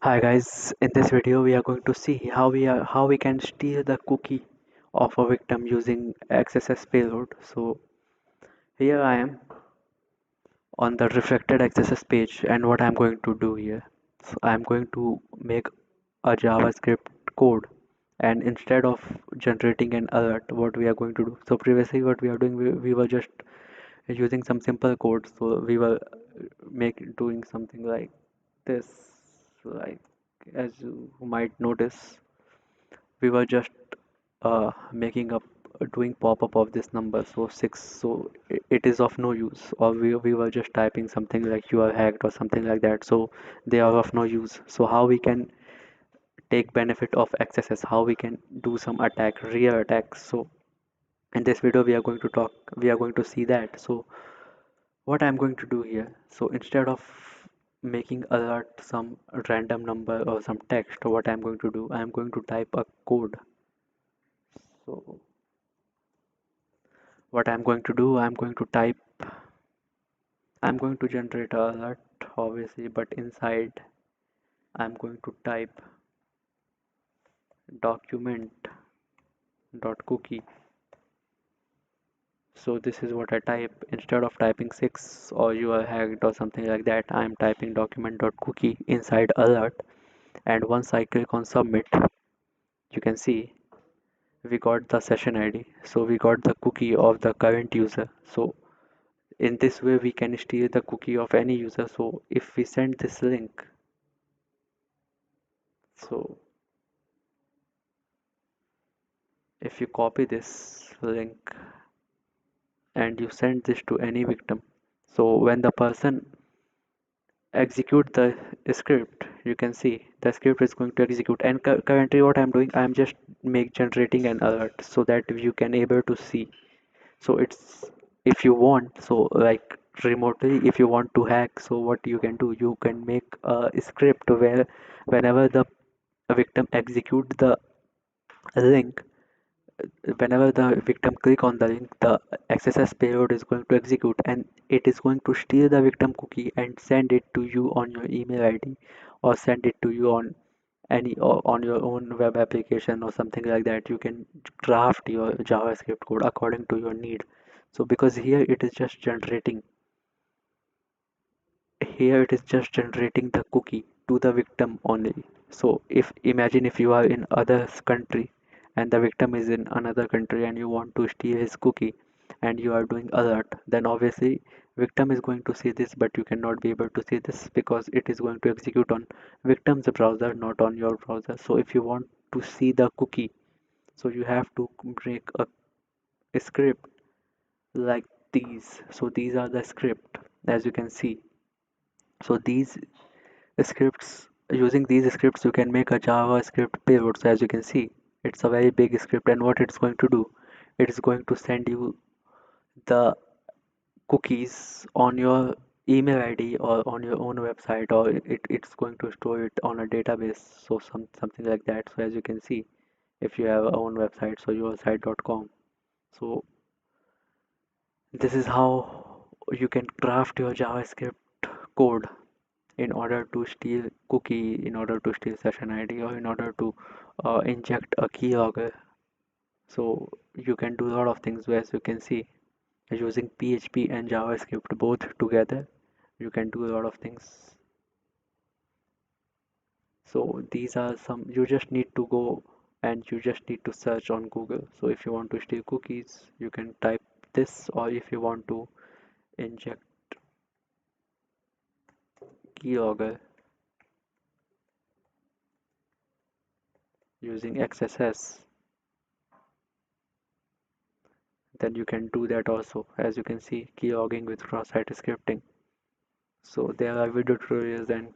Hi guys, in this video we are going to see how we can steal the cookie of a victim using XSS payload. So here I am on the reflected XSS page, and what I'm going to do here, so I'm going to make a JavaScript code, and instead of generating an alert, what we are going to do. So previously what we are doing, we were just using some simple code. So we were doing something like this, like as you might notice, we were just making up doing pop-up of this number, so 6, so it is of no use, or we were just typing something like you are hacked or something like that, so they are of no use. So how we can take benefit of XSS, how we can do some attack, real attacks. So in this video we are going to see that. So what I'm going to do here, so instead of making alert some random number or some text, what I'm going to do, I'm going to type a code. So what I'm going to do, I'm going to generate a alert obviously, but inside I'm going to type document dot cookie. So this is what I type. Instead of typing 6 or you are hacked or something like that, I'm typing document dot cookie inside alert, and once I click on submit, you can see we got the session ID. So we got the cookie of the current user. So in this way we can steal the cookie of any user. So if we send this link, so if you copy this link and you send this to any victim, so when the person execute the script, you can see the script is going to execute. And currently what I'm doing, I'm just make generating an alert so that you can able to see. So it's, if you want, so like remotely, if you want to hack, so what you can do, you can make a script where whenever the victim execute the link, whenever the victim click on the link, the XSS payload is going to execute, and it is going to steal the victim cookie and send it to you on your email ID, or send it to you on any, or on your own web application or something like that. You can craft your JavaScript code according to your need. So because it is just generating here it is just generating the cookie to the victim only. So if imagine if you are in other country and the victim is in another country and you want to steal his cookie and you are doing alert, then obviously victim is going to see this, but you cannot be able to see this because it is going to execute on victim's browser, not on your browser. So if you want to see the cookie, so you have to make a script like these. So these are the script, as you can see. So these scripts, using these scripts, you can make a JavaScript payload. So as you can see, it's a very big script, and what it's going to do, it is going to send you the cookies on your email ID or on your own website, or it's going to store it on a database, so something like that. So as you can see, if you have a own website, so yoursite.com. So this is how you can craft your JavaScript code in order to steal cookie, in order to steal session ID, or in order to inject a keylogger. So you can do a lot of things, as you can see, using PHP and JavaScript both together. You can do a lot of things. So these are some, you just need to go and you just need to search on Google. So if you want to steal cookies, you can type this, or if you want to inject keylogger using XSS, then you can do that also. As you can see, keylogging with cross-site scripting. So there are video tutorials and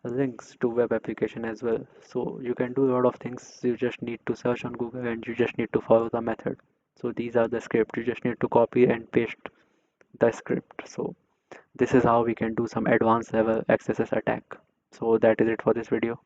links to web application as well. So you can do a lot of things. You just need to search on Google and you just need to follow the method. So these are the script. You just need to copy and paste the script. So this is how we can do some advanced level XSS attack. So that is it for this video.